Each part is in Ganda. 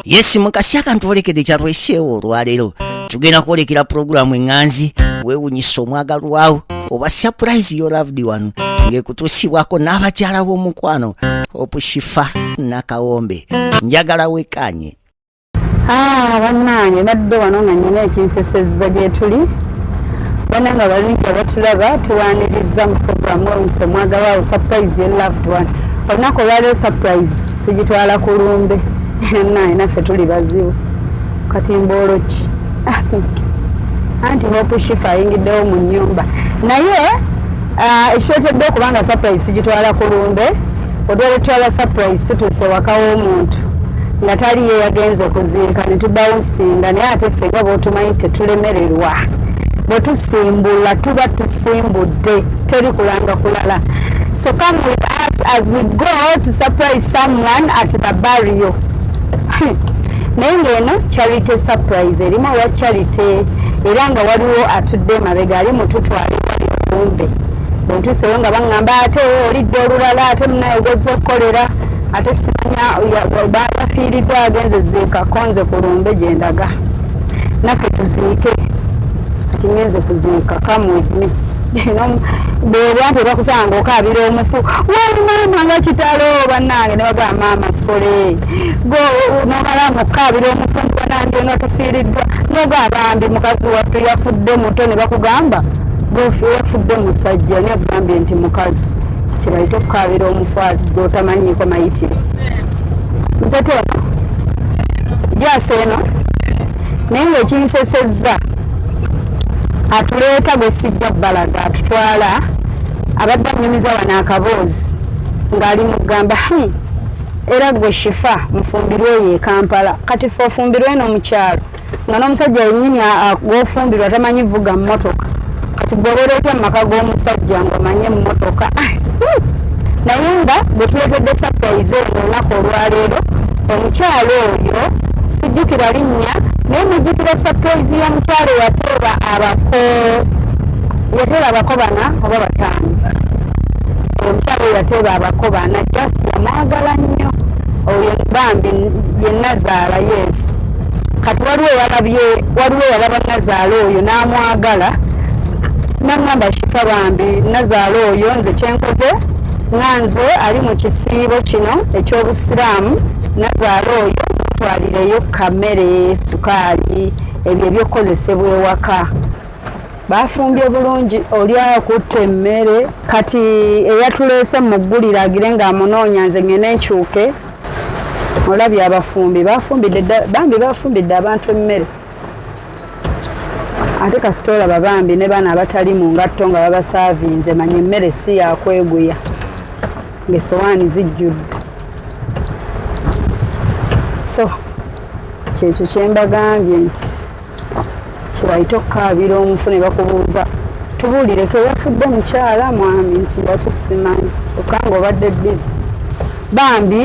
Yes mukasaka ntolekede kyatweseewo olwaleero tugenda kwolekera programu enganzi weewunyisa omwagalwawo oba surprise your loved one ng'ekutuusibwako n'abakyala b'omukwano Opushifa Nakawombe njagala wekanye. Bannange badde wano nga nnyina ekinsesezza gye tuli bannanga balungi abatulaba tuwaaniriza mu programu weewunyisa omwagalwawo surprise your loved one. Olunaku olwaleero surprise tugitwala ku lumbe naffe tuli bazibu katimboolo ki anti Opushifa ayingiddewo mu nnyumba naye ekitwetedde okubanga surprise tugitwala ku lumbe odwala surprise tutuuse waka w'omuntu nga tali ye yagenze kuziika ne tudawunsinga naye ate ffe nga bw'otumanyi tetulemererwa bwe tusimbula tuba tusimbudde teri kulanga kulala. So come with us as we go to surprise someone at the burial. Naye ng'eno charity surprise erimu owa charity era nga waliwo atudde mabega ali mututwale wali olumbe bwentuuseyo nga baŋŋamba ate olidde olulala ate munayogeza okukolera ate simanya bafiiriddwa agenze ziika konze ku lumbe gye ndaga naffe tuziike kati ngenze kuziika come with me bwebwantu bakusanga okaabira omufu wali maama nga kitalo bannange ne bagamba maama sole nomala mukaabira omufu nbanange nga tufiiriddwa nogabambi mukazi wattu yafudde muto ne bakugamba yafudde musajja ne agambye nti mukazi kiraita okukaabira omufu gotamanyiiko mayitire mpete eno gyasa eno naye ngaekinsesezza atuleeta gwe sijja bbalaga atutwala abadde annyumiza wano akaboozi ng'ali mugamba era gwe Shifa mufumbirwe ye Kampala kati fe ofumbirwe eno mu kyalo nga n'omusajja yennyini g'ofumbirwa tamanyi vuga mmotoka kati bw'oba oleeta mu maka g'omusajja ng'omanye emmotoka naye nga bwe tuleetedde surprise eno olunaku olwaleero omukyalo oyo sijjukira linnya naye mujjukira surprise y'omukyalo yateeba abako bana oba bataano omukyalo yateeba abako bana jasi yamwagala nnyo oyo bambi ye Nazaala yes kati waliwo yalaba Nazaala oyo n'amwagala n'amwamba Shifa bambi Nazaala oyo nze kyenkoze nganze ali mu kisiibo kino eky'obusiraamu Nazaala oyo twalireyo kamere sukaali ebyo ebyokozesebwa ewaka bafumbye bulungi oli akutte emmere kati eyatuleese mu gguliro agire ng'amunoonya nze ngene nkyuke olabye abafumbi bafumbidde abantu emmere ate kasita olaba bambi ne bana abatali mu ngatto nga babasaavinze manya emmere si yakweguya ng'essowaani zijjudde so kyekyo kyembagambye nti kibayita okukaabira omufu ne bakubuuza tubuulireko yafudde mukyala mwami nti ate simanyi okanga obadde bizi bambi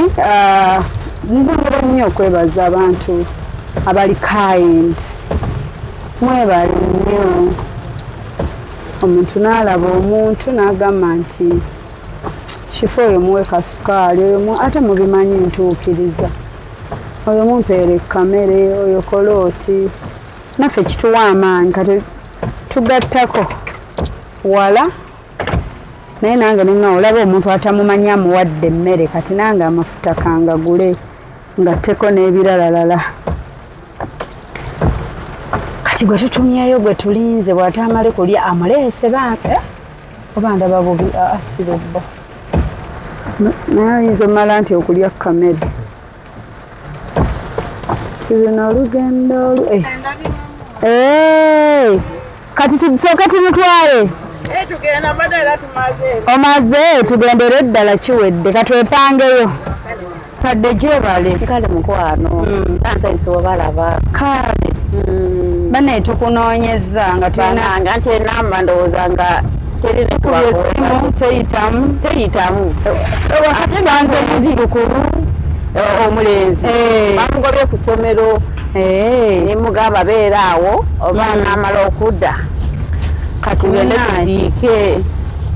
njagala nnyo okwebaza abantu abali kind mwebale nnyo omuntu n'alaba omuntu n'agamba nti Shifa oyo muwe kasukaali oyo ate mubimanyi ntuukiriza oyo mumpeere kamere oyo kolooti naffe kituwa amaanyi kati tugattako wala naye nange nenga olaba omuntu atamumanyi amuwadde emmere kati nange amafuta kangagule ngatteko n'ebiralalala kati gwe tutumyayo gwe tulinze bw'atamale kulya amuleese banke oba ndaba bubi asirobbo naye ayinza omala nti okulya kamere tulina olugendo kati tusooka tumutwale tugenda badala omaze tugendere ddala kiwedde katwepangeyo tadde gyebale kale mukwano tansayinza obalaba kale bane tukunoonyeza nga tulinanga nti enamba ndowooza nga esimu teyitamu atusanze muzukulu omulenzi bamugobye ku ssomero nemugamba beera awo oba n'amala okudda kati gende tuziike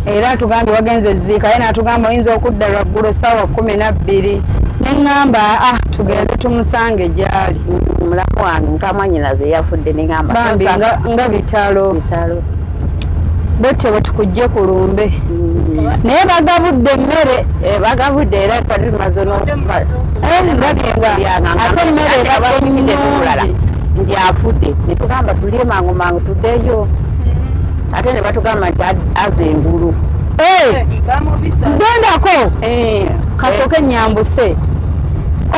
era tugambye wagenze ziika ye n'atugamba oyinza okudda lwaggulo essaawa 12 neŋŋamba tugende tumusange gyali mulamu wange nkamwanyinaze yafudde neŋŋamba bambi nga bitalo bwetyo bwe tukujje ku lumbe naye bagabudde emmere bagabudde era twali tumaze ate emmere ebadde nti afudde ne tugamba tulye mangu mangu tuddeyo ate ne batugamba nti aza engulu gendako kasooke nyambuse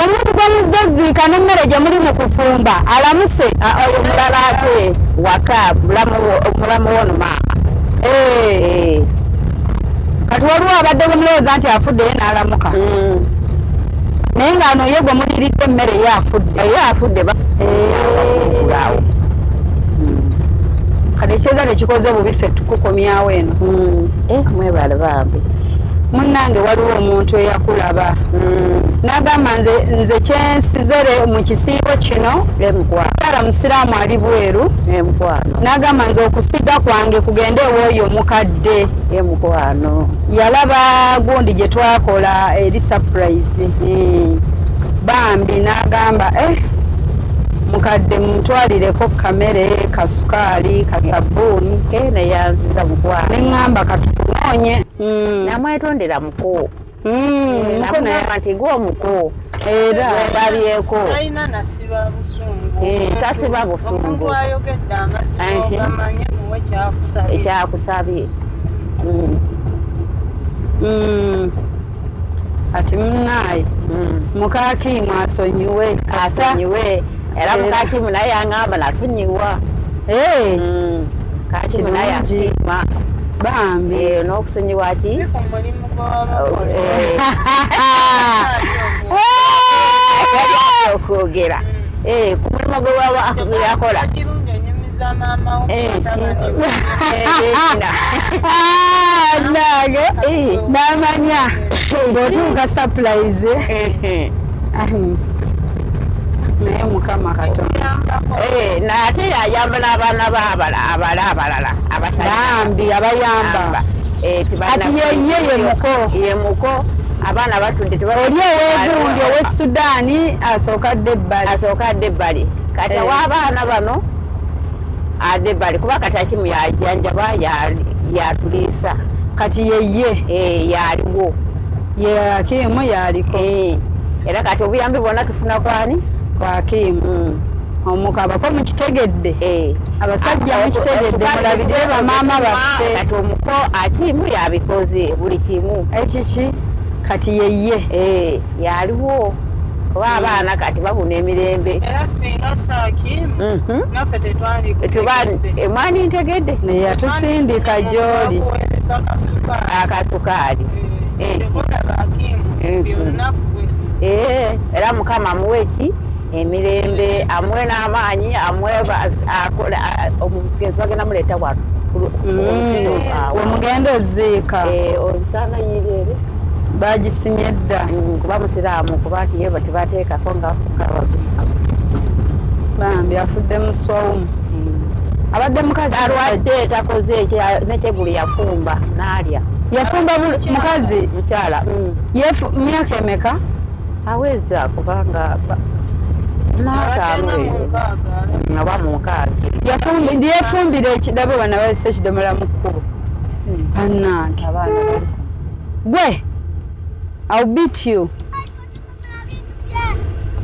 omuntu gwamuzazziika n'emmere gye muli mu kufumba alamuse oyo mulala ate waka mulamu wono maama kati waliwo abadde gemulowooza nti afudde ye n'alamuka naye ng'ano ye gwe muliridde emmere ye afudde awo kati ekiza tekikoze bubi ffe tukukomyawo eno mwebale bambi munnange waliwo omuntu eyakulaba n'agamba nze kyensizere mu kisiibo kino kyala musiraamu ali bweru n'agamba nze okusiga kwange kugende ew'oyo mukadde emukwano yalaba gundi gye twakola eri surprise bambi n'agamba mukadde mutwalireko kamere kasukaali kasabbuuni neyanziza mukwano neŋŋamba katunoonye namwetondera muko nti gwomuko era webabyeko alina nasiba busungu tasiba busungu ayogedde amazima gamanye muwe ekyakusabye ati munaayi mukakiimu asonyiwe era mukakimu naye yaŋŋamba nasonyiwa kakimu naye asiima bambi n'okusonyiwa ki mulimu okwogera ku mulimu gwe yakola kirungi enyumiza maama nange namanya ng'otuuka surprise naye mukama katonda nate yayamba n'abaana abalala bambi abayamba ati ye muko abaana batudde oli owegundi owe Sudaani asookadde ebbali kati w'abaana bano adde ebbali kuba kati akimu yajanjaba yatuliisa kati ye yaliwo ye Akimu yaliko era kati obuyambi bwonna tufuna kwani kwakimu omukaba ko mukitegedde abasajja mukitegedde mulabire bamaama baffe kati omuko Akimu yabikoze buli kimu ekiki kati ye yaliwo kuba abaana kati babuna emirembe era singa Akimu naffe tetwali emwani ntegedde naye yatusindika gy'oli akasukaali era Mukama amuwe ki emirembe amuwe n'amaanyi amuwe omugenzi bagenda muleeta wano wemugenda oziika olutana yireere bagisimye dda kuba musiraamu kuba kiye tebateekako nga bambi afudde muswawumu abadde mukazi alwadde takoze nekyegulu yafumba n'alya yafumba mukazi mukyala myaka emeka aweza kubanga n'ataano oba munkaaga yefumbira ekidabo bana balese ekidomola mu kkubo bannange gwe I'll beat you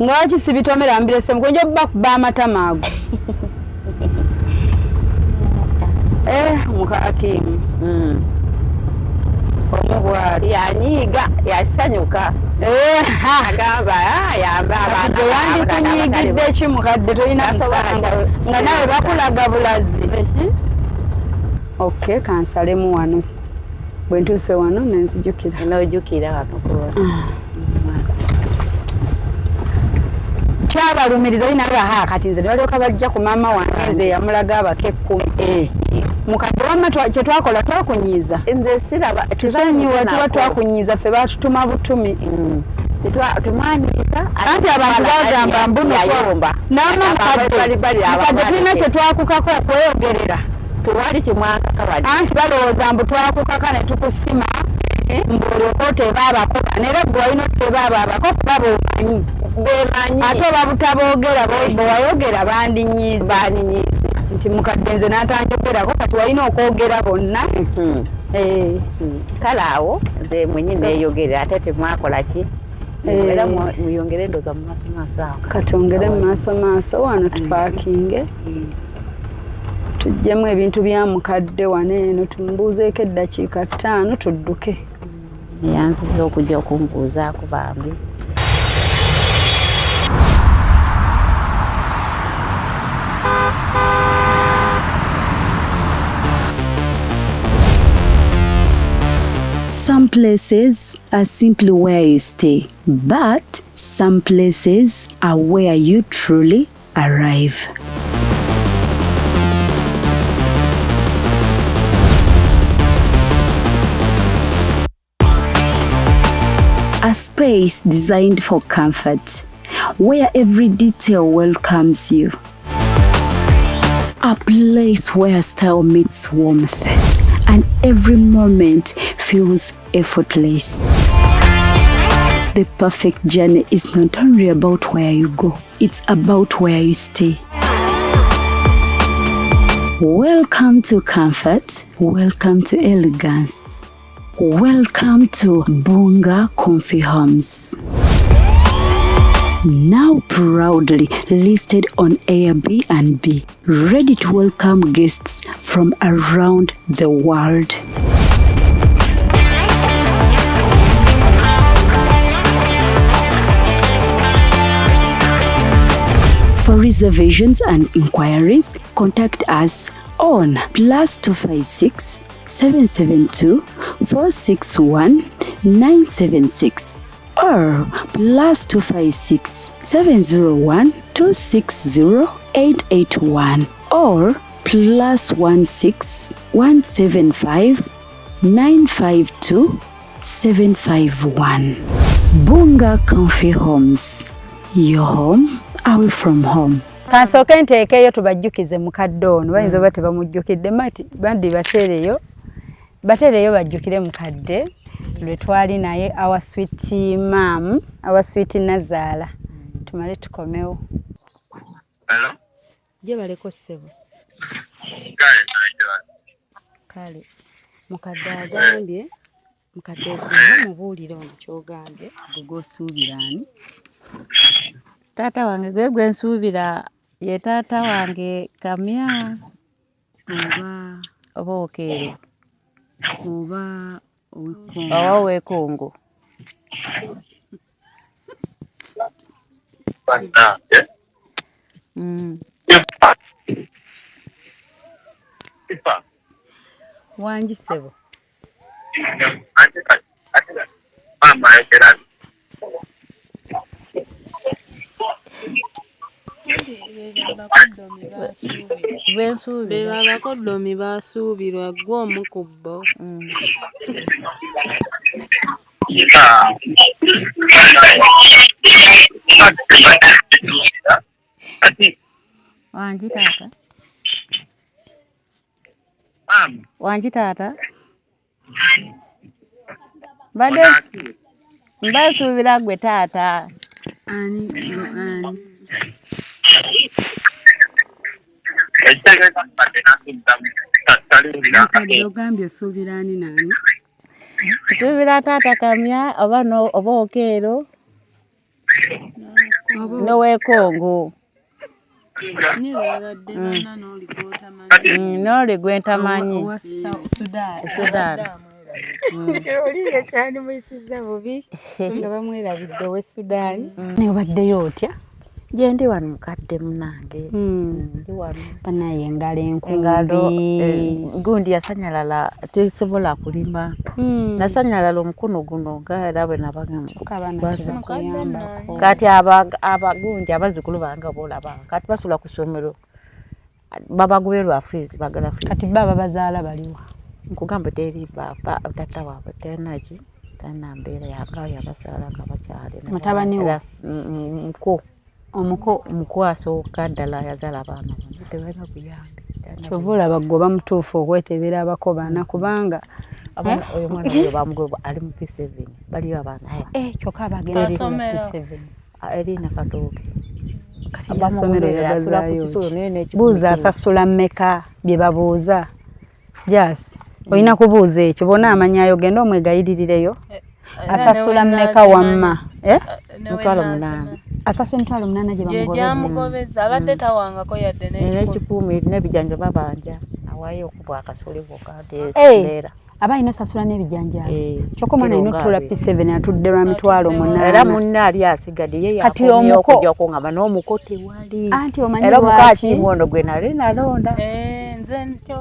nga wakisibitomera mbirese mukonjo bakuba amatama ago muka Akimu omubwali yanyiiga yasanyuka agamba yamba yandikunyigidde ki mukadde tolina musango nga nawe bakulaga bulazi okay kansalemu wano bwe ntuuse wano nenzijukira nojukira wano kyabalumiriza olina kati nze nebalyoka bajja ku maama wange nze yamulaga abake 10 mukadde wamma kyetwakola twakunyiiza nze siraba tusonyiwe tuba twakunyiiza ffe batutuma butumi tumwanyiiza anti abantu bagamba mbunuyayomba nama mukadde tulina kyetwakukako okweyogerera tewali kimwakaka anti balowooza mbu twakukaka ne tukusima mbuloko tebaabako era gwe walina tebaabako kuba bomanyi ate babutaboogera bwewayogera bandinyiize nti mukadde nze n'atanjogerako kati walina okwogera bonna kale awo nze mwenye neeyogere ate temwakola ki era muyongere endoza mu maaso awo katongere mu maaso wano tupaakinge tujjemu ebintu bya mukadde wano eno tumubuuzeeko eddakiika 5 tudduke yanziza okujja okumbuuzaako bambi Some places are simply where you stay, but some places are where you truly arrive. A space designed for comfort, where every detail welcomes you. A place where style meets warmth, and every moment feels effortless. The perfect journey is not only about where you go, it's about where you stay. Welcome to comfort, welcome to elegance, welcome to Bunga Comfy Homes. Now proudly listed on Airbnb, ready to welcome guests from around the world. For reservations and inquiries, contact us on +256 772 461 976 or +256 701 260 881 or +16 175 952 751. Bunga Comfy Homes. Your home, away from home. Kansooke nteekeyo tubajjukize mukadde ono bayinza oba tebamujjukidde mati bandi bateereyo bajjukire mukadde lwe twali naye our sweet mom, our sweet Nazaala. Tumale tukomewo. Hello? Je baleko ssebo. Kale. Mukadde agambye, mukadde ogwo mubuulire ono ky'ogambye, gwe ani? Taata wange gwe nsuubira ye taata wange Kamya oba Okeero oba Owekongo. Wangi ssebo. Beba bakoddomi basuubirwa gwe omu ku bo. Wangi taata? Wangi taata? Mbasuubira gwe taata. Ani. Mukadde ogambye osuubira ani nani? Nsuubira taata Kamya oba Okeero n'Owekongo. N'oli gwe ntamanyi. Sudan. Oliye cyane muyisiza bubi nga bamwerabidde ow'e Sudan. Ne obaddeyo otya? Je ndi wano mukadde munange. Ndi wano. Banaye engalo enkumbi. Gundi yasanyalala tesobola kulima. Nasanyalala omukono guno nga era bwe nabaga kati abagundi abazzukulu bange boolaba kati basula ku ssomero babagoberwa fees bagala fees. Kati baba bazaala baliwa? Nkugamba teri baba tata waabwe tenaki tana mbeera yanga yabasaala nga bakyali. Mutabani wa? Omuko asooka ddala yazaala abaana tebalina kuyambi. Kyova olaba gwe oba mutuufu okwetebera abako baana kubanga oyo mwana oyo bamugoba ali mu P7 baliyo abaana kyokka bagenda P7 erina Katooke kati basomero yagazaayo buuza asasula mmeka bye babuuza jasi olina kubuuza ekyo bona amanyayo genda omwegayiririreyo asasula mmeka wamma mutwalo 8 asasula emitwalo 8 gye gyamugobeza abadde tawangako yadde n'ekikuumi n'ebijanja babanja awaayo okubwa akasule kokatesera aba ino sasula n'ebijanja kyokka omwana ino tula P7 atudde lwa mitwalo 8 era munna ali asigadde ye kati omuko okungamba n'omuko tewali anti omanyi era mukaaki mwono gwe nali nalonda nze ntyo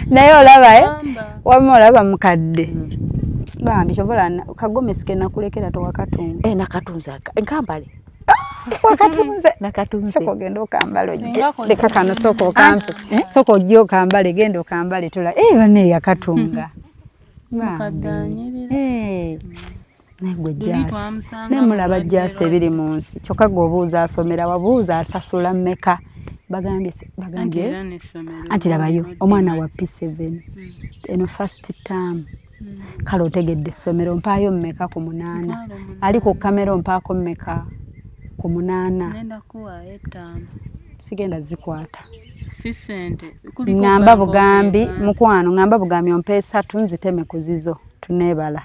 naye olaba wamma olaba mukadde bambi kyobola Kagomesi ke nakulekera towakatunga nakatunza enkambale wakatunze nakatunze soko genda okambala leka kano soko okampe soko ojja okambale genda okambale tula bane yakatunga negwe jasi nemulaba jasi ebiri mu nsi kyokka gwobuuza asomera wabuuza asasula mmeka bagambye anti labayo omwana wa P7 eno first term kale otegedde essomero mpaayo mmeka ku 8 ali ku kamera mpaako mmeka ku 8 nenda kuwa etaano sigenda zikwata sisente ngamba bugambi mukwano ngamba bugambi ompe 3 nziteme kuzizo tunebala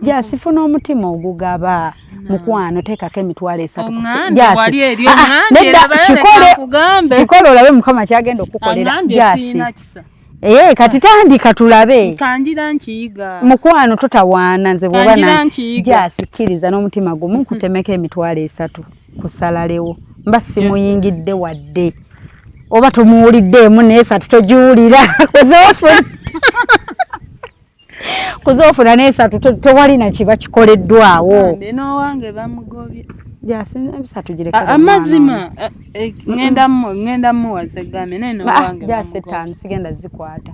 ja sifuna omutima ogugaba mukwano tekako emitwalo 3 jasi kikole olabe mukama kyagenda okukolera jasi kati tandika tulabe tangira nkiyiga mukwano totawaana nze bwoba jasi kkiriza n'omutima gumu kutemeka emitwalo 3 kusalalewo mba simuyingidde wadde oba tumuwuliddeemu naye 3 togiwulira kuzoofuna naye 3 tewali nakiba kikoleddwawo n'owange bamugobye jasi ebisatu gireka amazima ngenda muwaze game naye n'owange jasi 5 sigenda zikwata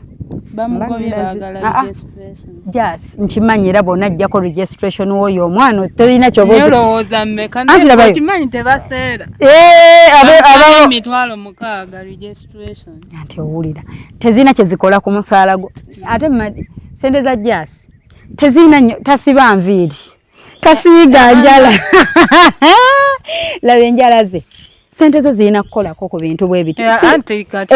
bamugobye baagala registration jasi nkimanyi era bonna ajjako registration woyo omwana tolina kyolowooza mmeka kimanyi tebaseera emitwalo 6 registration anti owulira tezina kyezikola ku musaala gwo ate sente za jasi tezina tasiba nviiri tasiiga njala laba enjala ze sente zo zirina kukolako ku bintu bwe biti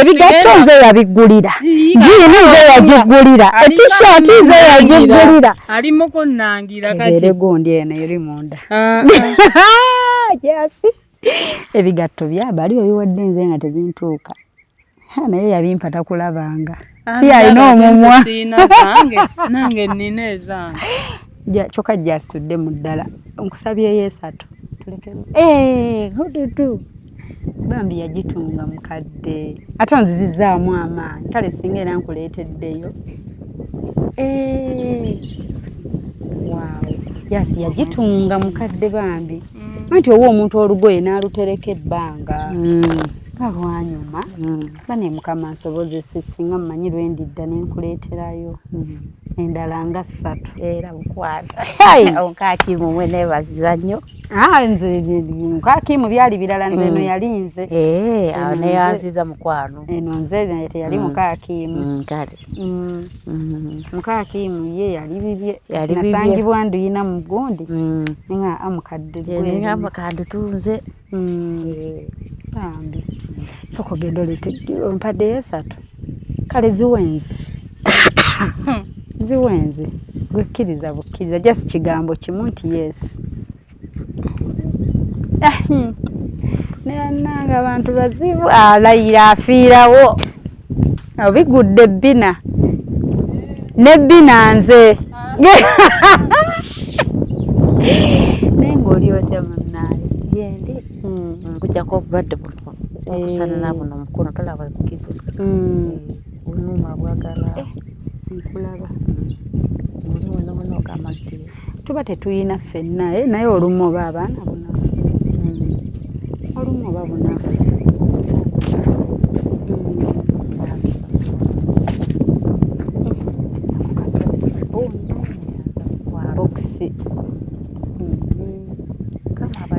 ebigatto nze yabiggulira gini nze yagigulira etishaati nze yagigulira alimu kunnangira kati ere gundi eno eri munda jasi ebigatto byabali obiwadde nze nga tezintuuka naye yabimpata kulabanga si alina omumwa nange nnina ezange kyokka jasi tudde mu ddala nkusabyeyo 3 tulekere hududu bambi yagitunga mukadde ate onzizizaamu amaanyi kale singa era nkuleeteddeyo waawo jasi yagitunga mukadde bambi anti owa omuntu olugoye n'alutereka ebbanga alwanyuma bane mukama nsobozese singa mmanyi lwendidda nenkuleeterayo endala nga 3 era bukwata onkakimu mwe nebaziza nnyo nze nkakimu byali birala nze eno yalinze awo neyanziza mukwano eno nze teyali mukakimu kale mukakimu ye yali bibye nasangibwa nduyina mu gundi nga amukadde nga amakadde tunze bambi soko gendo lete mpadde 3 kale ziwenze ziwenze gwekkiriza bukkiriza just kigambo kimu nti yes nanga abantu bazibu alayira afiirawo obigudde ebbina nebbina nze naye ng'oli otya munnaye yendi nkujjako obulwadde buno okusana buno mukono tolaba kukize bunuma bwagala nkulaba mulimu ogamba nti tuba tetuyina ffenna naye olumu oba abaana bunafu olumu oba bunafu bokisi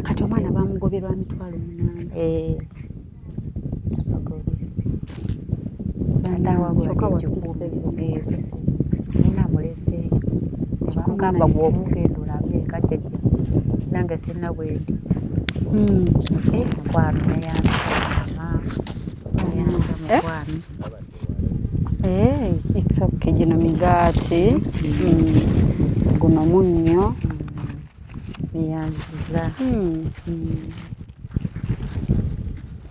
kati omwana bamugoberwa mitwalo 8 Tatawa bwa nina mulese bakugamba gw'omugendo labe kajjajja nange sinna bwendi mukwano mukwano it's okay gino migaati guno munnyo neyanziza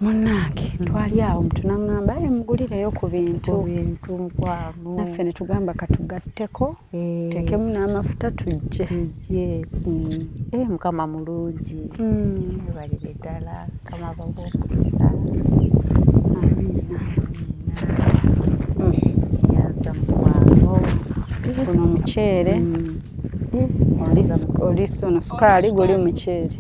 munnange twali awo mutunaŋŋamba mugulireyo ku bintu mukwano naffe ne tugamba katugatteko tekemu n'amafuta tujje mukama mulungi balire ddala kama babookisa yanza mukwano guno omuceere olisono sukaali guli omuceere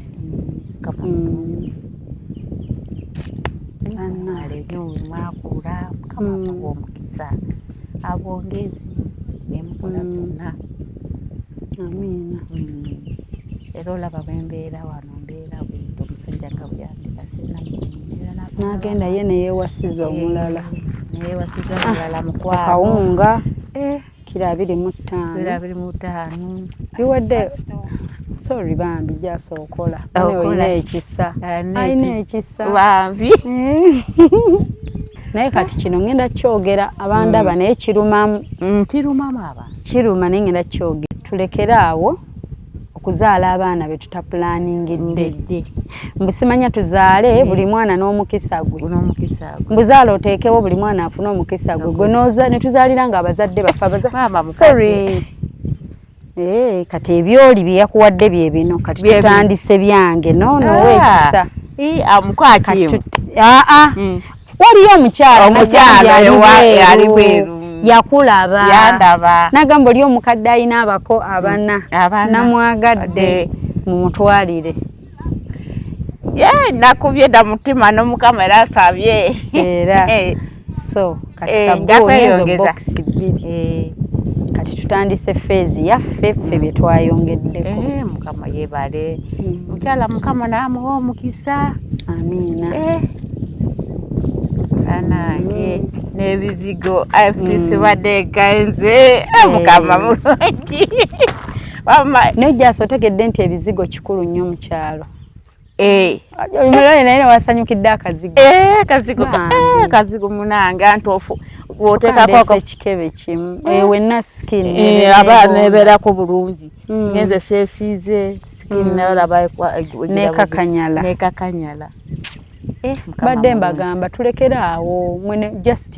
mwakula mukama omukisa abongezi nemukola byonna amiina era olaba bwembeera wano mbeera bwito omusajja nga buyandika sina n'agenda ye neyeewasiza omulala neyewasiza omulala mukwano kawunga kiro 25 biwadde sorry bambi jasa okola olina ekisa alina ekisa bambi naye kati kino ngenda kyogera abandaba naye kirumamu kiruma naye ngenda kyogera tulekere awo okuzaala abaana be tutaplaningidde mbusimanya tuzaale buli mwana n'omukisa gwe mbuzaala oteekewo buli mwana afune omukisa gwe gwe nooza ne tuzaalira nga abazadde bafa sorry kati ebyoli bye yakuwadde bye bino kati tutandise byange noweekisa waliyo omukyala yakulaba nagamba oli omukadde alina abako abana namwagadde mumutwalire nakubye dda mutima n'omukama era asabye era so kati sabbuuni bokisi 2 kati tutandise feezi yaffe ffe bye twayongeddeko mukama yeebale mukyala mukama n'amuwa omukisa amiina anange n'ebizigo FCC badde ganze mukama mulungi nojjasa otegedde nti ebizigo kikulu nnyo mu kyalo omulole naye wasanyukidde akazigo munange ntoofu woteekako ekikebe kimu wenna sikini abaana ebeerako bulungi ngenze seesiize sikini nayo olaba nekakanyala badde mbagamba tulekere awo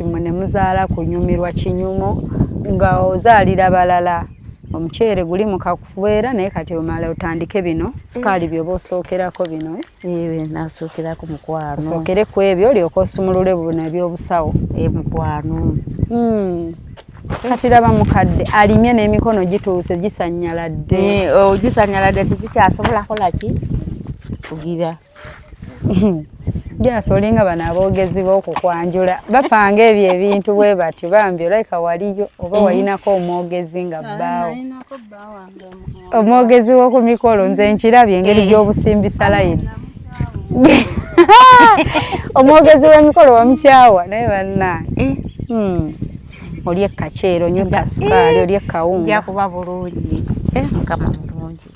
mwene muzaala kunyumirwa kinyumo nga ozaalira balala omuceere guli mu kakubeera naye kati omala otandike bino sukaali byoba osookerako bino nasookerako mukwano osookere ku ebyo olyoka osumulule buno ebyobusawo mukwano kati raba mukadde alimye n'emikono gituuse gisanyaladde gisanyaladde tikikyasobola kolaki kugira jasa olinga bano aboogezi b'okukwanjula bapanga ebyo ebintu bwe bati bambi olabika waliyo oba walinako omwogezi nga bbaawo omwogezi w'oku mikolo nze nkirabye engeri gy'obusimbisa layini omwogezi w'emikolo wamukyawa naye bannange oli ekaceero nnyo kasukaali oli ekawunga jakuba bulungi mukama mulungi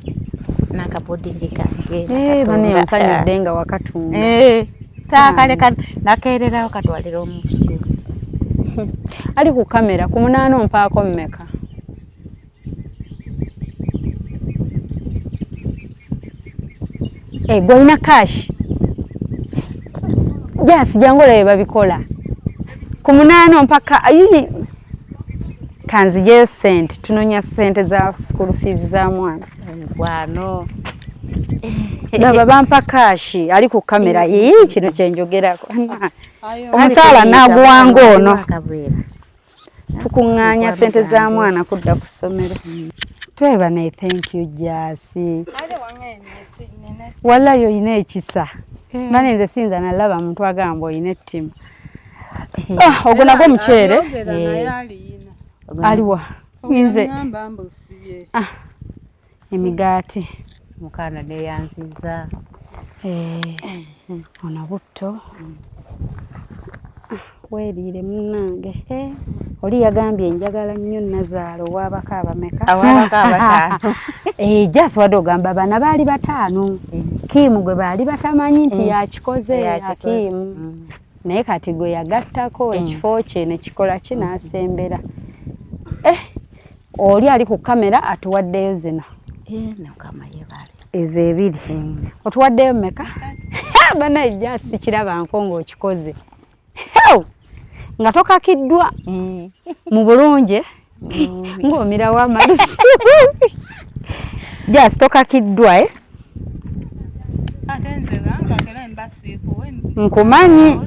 nakabodingi kange bane yansanyudde nga wakatunga taakaleka nakeererawo katwalira omusukulu ali ku kamera ku 8 mpaako mmeka gwolina kashi jasi jangola bye babikola ku 8 mpaka kanzijeyo sente tunonya sente za school fees za mwana mukwano baba bampa kashi ali ku kamera kino kyenjogerako omusaala naguwanga ono tukuŋŋaanya sente za mwana kudda ku ssomero tweba ne thank you jasi wallahi oyina ekisa nane nze sinza nalaba muntu agamba oyina ettima ogwo nagwo omuceere aliwa nze emigaati mukana neyanziza ono butto werire munnange oli yagambye njagala nnyo Nazaalo wabaka abameka Awabaka abataano. Just wadde ogamba bana baali bataano Kim gwe baali batamanyi nti yakikoze Hakim naye kati gwe yagattako ekifo kye ne kikola kinaasembera oli ali ku kamera atuwaddeyo zino Mukama yeebale. ezo ebiri otuwaddeyo mmeka bana ejasi kiraba nkongo okikoze nga tokakiddwa mu bulungi ng'omira w'amalusi jasi tokakiddwa ate nze bankakera mbasiikuwe nkumanyi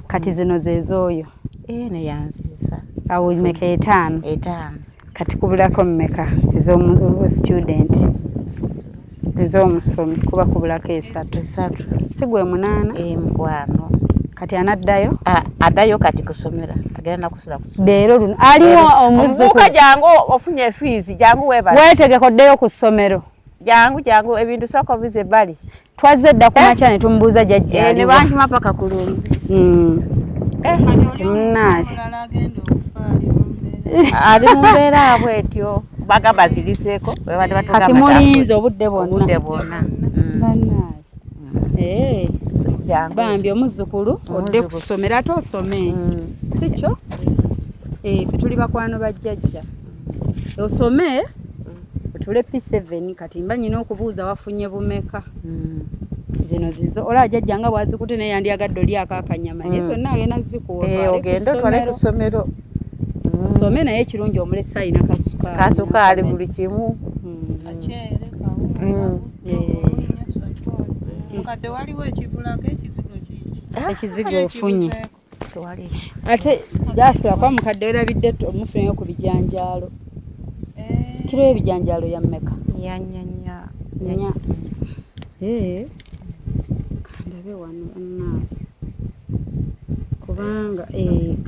kati zino zezooyo Ne yanziza. awo mmeka 5 5. kati kubulako mmeka ez'omu-student ez'omusomi kuba kubulako 3 si gwe 8 Mukwano. kati anaddayo Addayo kati kusomera. Agenda kusula kusomera. leero luno aliwo Omuzuuka jangu ofunye fees jangu webale. weetegeka oddeyo ku ssomero Jangu ebintu soko bize bali. twazze dda ku makya ne tumubuuza jjajja Ne bankima paka kulungi. Temunnaali. mulala agenda okufaali Ali mumbeera bwetyo bagamba ziriseeko webade batuga kati mulinze obudde bwonna bonna. bannaali Jangu. bambi omuzzukulu odde ku ssomero ate osome si kyo ffe tuli bakwano bajjajja osome otule P7 kati mba nyina okubuuza wafunye bumeka zino zizo ola jjajja nga bwazikute naye yandiyagadde olyako akanyama naye zonna agenda zikuwa Ogenda otwale ku ssomero. osome naye ekirungi omulesa alina kasukaali Kasukaali buli kimu. akyere kawunga mukadde waliwo ekibulako ekizigo kiki ekizigo ofunye Twali. ate jasula kwa mukadde werabidde omufuneyo ku bijanjaalo kiro y'ebijanjaalo ya mmeka Yanyanya. nya kandabe wano bannaa kubanga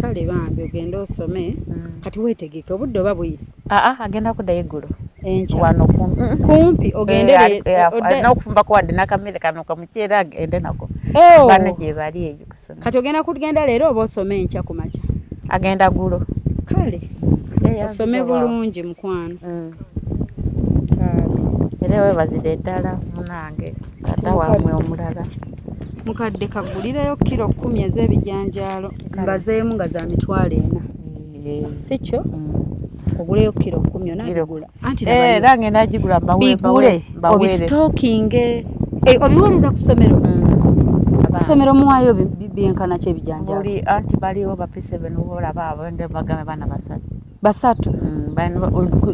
kale bambi ogenda osome kati weetegeke obudde oba buyise Agenda kuddayo eggulo. enkya Wano kumpi ogende alina okufumbako wadde n'akamere kano kamukyera agende nako. Bano gye bali eyo kusoma. kati ogenda kugenda leero oba osome enkya ku makya Agenda gulo. kale osome bulungi mukwano Era webazire ddala munange tata wamwe omulala. mukadde kagulireyo kiro 10 ez'ebijanjaalo mbazeemu nga za mitwalo 4 si kyo oguleyo kiro 10 onagigula anti era ngenda gigula bigule obistookinge obiweereza ku ssomero ku ssomero muwaayo byenkana ki ebijanjaalo buli anti baliwo ba P7 olaba abende bagambe baana basatu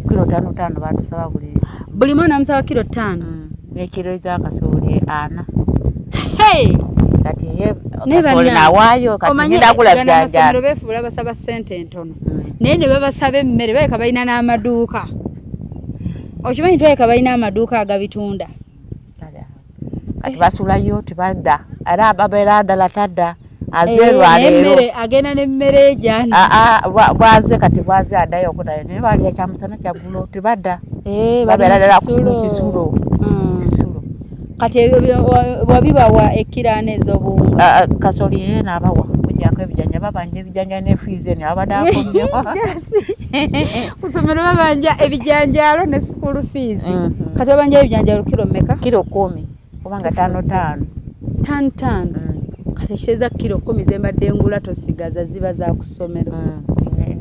kiro 5 batusaba buli mwana amusaba kiro 5 n'ekiro ez'akasooli 4 kati ye Ne kasooli banna. nawaayo kati ngenda agula amasomero bijanjaalo. beefuula basaba ssente entono naye ne babasaba emmere baleka balina n'amaduuka okimanyi twaleka balina amaduuka agabitunda Kati basulayo tebadda era ababeera ddala tadda azze lwaleero. n'emmere agenda n'emmere ejani bwaze kati bwaze addayo okudayo naye balya kyamusana kyaggulo tebadda babeera ddala mu kisulo. kati bwabibawa ekkiraano ez'obuwunga Kasooli ye n'abawa kujjako ebijanja babanja ebijanja ne fiizi ne abadde akomyewo. ku ssomero babanja ebijanjaalo ne school fees kati babanja ebijanjaalo kiro mmeka Kiro 10 kubanga 5 5 kati ekiteeza kiro 10 zembadde ngula tosigaza ziba za ku ssomero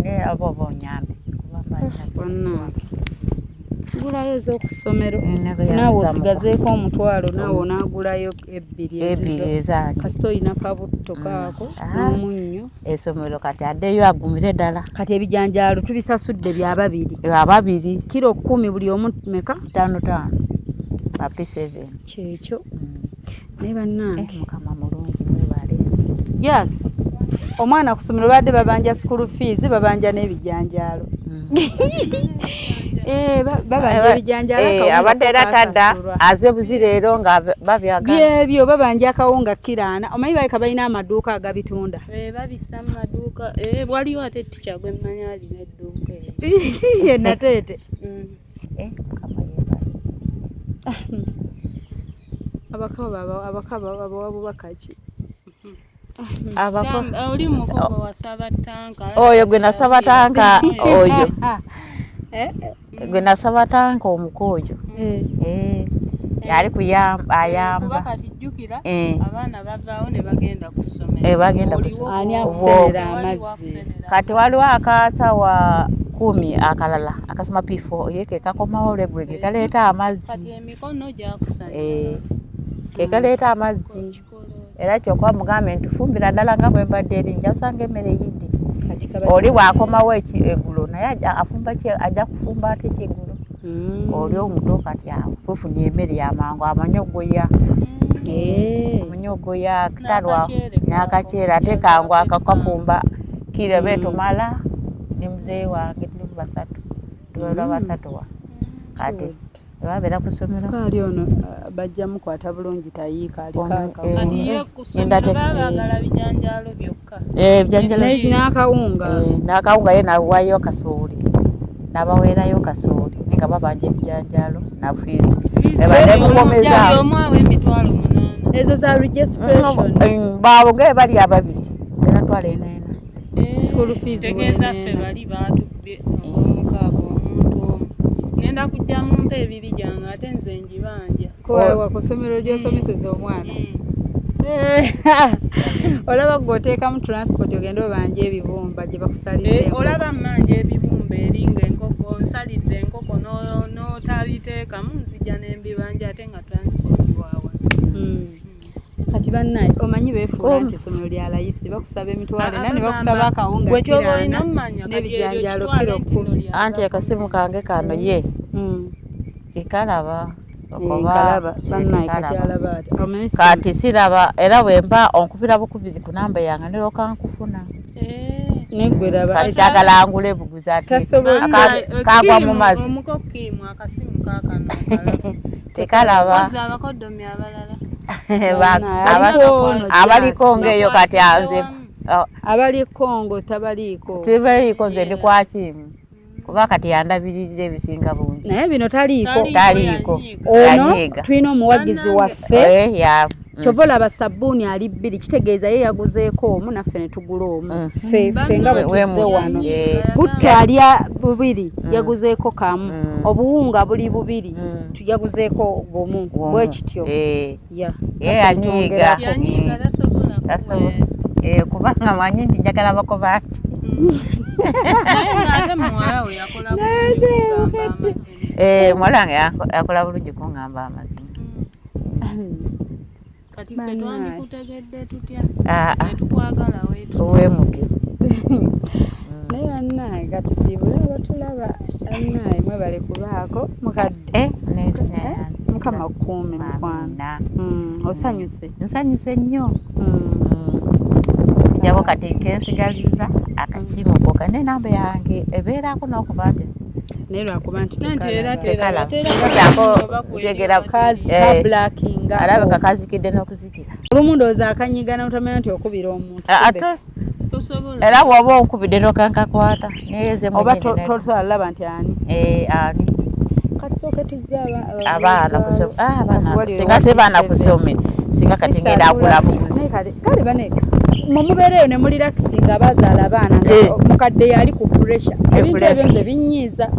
ne abo bonyambe bonna gulayo ez'oku ssomero Nnaga naawe yanzamu. osigazeeko omutwalo naawe onaagulayo ebbiri ezizo ezange kasita olina kabutto kaako n'omunnyo essomero kati addeyo agumire ddala kati ebijanjaalo tubisasudde bya babiri ababiri kiro 10 buli omu meka 5 ba P7. kyekyo naye bannange Mukama mulungi mwebale. yes omwana ku ssomero badde babanja school fees babanja n'ebijanjaalo babanja ebijanjaalo abadde era tadda aze buzireero nga babyagala. byebyo babanja akawunga kiraana omanyi baleka balina amaduuka agabitunda babisa mu maduuka waliwo ate ticca gwe mmanyi alina edduuka yenateete Mukama yeebale. abakaba abawa bubaka ki Oli mukoko wa Sabatanka. Oyo gwe nasaba tanka oyo. Gwe nasaba tanka omukojo. Yali ayamba. Kati jjukira abaana bavaawo ne bagenda ku ssomero. Bagenda ku ssomero. Ani akusenera amazzi. Kati waliwo akasawa 10 akalala akasoma P4 yeke kakomawo lebwe kaleeta amazzi. Kati emikono gyakusanya. Kekaleeta amazzi. Era kyokwa mugambe ntufumbira ddala nga bwe mbadde eri nja kusanga emmere yidde. Oli bw'akomawo eggulo naye afumba ajja kufumba ate kyeggulo. Oli omuto kati awo tufunye emmere y'amangu amanyogoya. Amanyogoya talwa n'akaceera ate kangu akakafumba kirebe tumala ne muzee wange tuli basatu. Tulwa basatu wa. Kati babeera ku ssomero. Sukaali ono bajja mukwata bulungi tayiika alikaka. Kati ye ku ssomero baagala bijanjaalo byokka. Bijanjaalo n'akawunga. N'akawunga ye nawayo kasooli. Nabaweerayo kasooli nga babanja ebijanjaalo na fees. Ebadde kukomeza. Omwawe emitwalo 8. Ezo za registration. Baabwe bali ababiri. Natwala enaena. School fees tegeeza ffe bali baatubbe omukaaga omuntu omu. Ngenda kujja mumpa ebiri gyange ate nze njibanja. Kuwa ku ssomero gy'osomeseza omwana. Olaba gw'oteekamu transport ogenda obanja ebibumba gye bakusalidde. Olaba mmanja ebibumba eringa enkoko nsalidde enkoko n'otabiteekamu nzija n'embibanja ate nga transport waawa. Kati bannaye omanyi beefuula nti essomero lya layisi bakusaba emitwalo ena ne bakusaba akawunga kirana n'ebijanjaalo kiro 10. Anti akasimu kange kano ye kikalaba okoba bannaye kati alaba ati kati siraba era bwemba onkubira bukubizi ku namba yange ne lokankufuna negweraba kati agalangule buguzi ate kagwa mu mazzi omukokimu akasimu kaakano tekalaba abakoddomi abalala abaliko ng'eyo kati anze abaliko ngo tabaliiko tibaliiko nze ndi kwakimu kuba kati yandabiririra ebisinga bungi naye bino taliiko ono tulina omuwagizi waffe kyova olaba sabbuuni ali 2 kitegeeza ye yaguzeeko omu naffe ne tugula omu ffe nga bwe tuzze wano butta alya 2 yaguzeeko kamu obuwunga buli 2 tuyaguzeeko bumu bwe kityo yanyiiga tasobola kubanga manyi nti njagala bakoba ati mwalange yakola bulungi kuŋŋamba amazima. Kati ffe twandikutegedde tutya netukwagala weemuge naye bannaye gatusiibule abatulaba bannaye mwebale kubaako mukadde mukama kukuume mukwano osanyuse nsanyuse nnyo jabo kati kensigaziza akasimu koka n'enamba yange ebeerako n'okuba nti naye lwakuba nti tegera blackinga alabeka kazikidde n'okuzikira olumu ndowooza akanyigana otamanya nti okubira omuntu ate era bw'oba onkubidde n'okankakwata neyeze oba tosobola laba nti ani ani kati sooke tuzze abaana singa se baana kusome singa kati ngenda akula buguzi kale bane mumubeereyo ne mulirakisinga abazaala abaana mukadde yali ku pressure ebintu ebyo nze binyiiza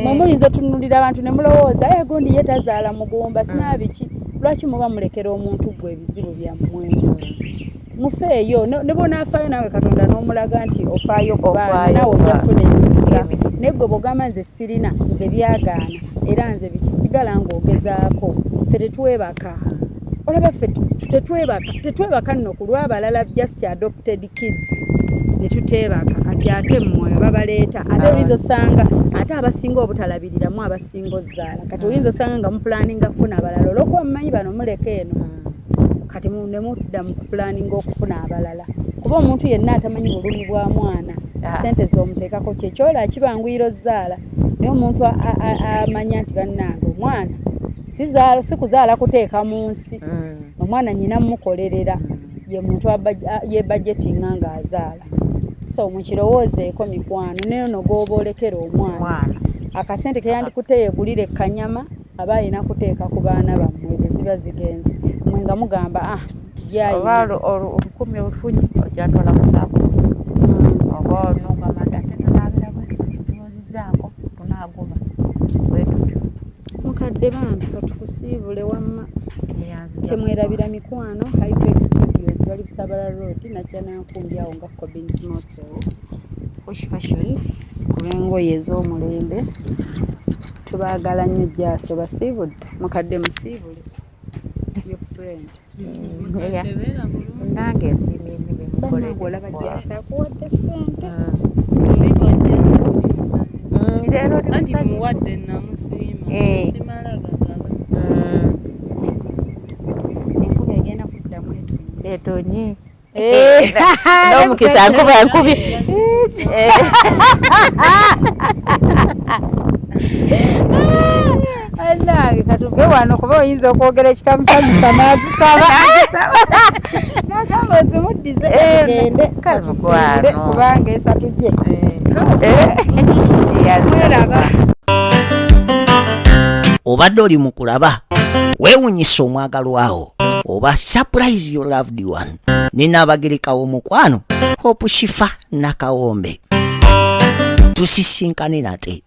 mumuyinza otunulira abantu ne mulowooza gundi ye tazaala mugumba sinabiki lwaki muba mulekera omuntu gwe ebizibu byammwe mufeeyo ne bonaafaayo naawe katonda n'omulaga nti ofaayo ku baana naawe ojjafuna emikisa naye gwe bw'ogamba nze sirina nze byagaana era nze bikisigala ng'ogezaako ffe tetwebaka olaba ffe tetwebaka nno ku lw'abalala just adopted kids ne tuteebaka kati ate mmwe babaleeta ate oyinza osanga ate abasinga obutalabiriramu abasinga ozzaala kati oyinza osanga nga mupulaninga kufuna abalala olwokuba mumanyi bano muleka eno kati ne mudda mu kupulaninga okufuna abalala kuba omuntu yenna atamanyi bulumi bwa mwana sente z'omuteekako kyekyola kibanguyira ozzaala naye omuntu amanya nti bannange omwana si kuzaala kuteeka mu nsi omwana nyina mmukolerera ye muntu yebajetinga ng'azaala so mukirowoozeeko mikwano naye ono gw'oba olekera omwana akasente keyandikuteeyegulira ekkanyama aba alina kuteeka ku baana bammwe ezo ziba zigenze mwe nga mugamba jayi oba olukumi obufunyi ojatwala kusaabu oba onungamanda tenalabiramu tunozizaako tunaguma bwetutyo mukadde bambi katukusiibule wamma temwerabira mikwano Hypex Studios bali Busabala Road Najjanankumbi awo nga Cobbins Motel Posh Fashions kubengoye ez'omulembe tubaagala nnyo Jaaso basiibudde mukadde musiibule your friend nange nsiimye nnyo bannange olaba Jaaso akuwadde ssente leero anti muwadde namusiima simala gagaba enkuba egenda kuddamu etonyi n'omukisa nkuba nkubi annange katuve wano kuba oyinza okwogera ekitamusanyusa n'azisaba nagamba ozimuddize egende katusiibule kubanga esatu gye mweraba obadde oli mu kulaba weewunyisa omwagalwawo oba surprise your loved one ninaabagerekawo mukwano Hope Shifa Nakawombe tusisinkane nate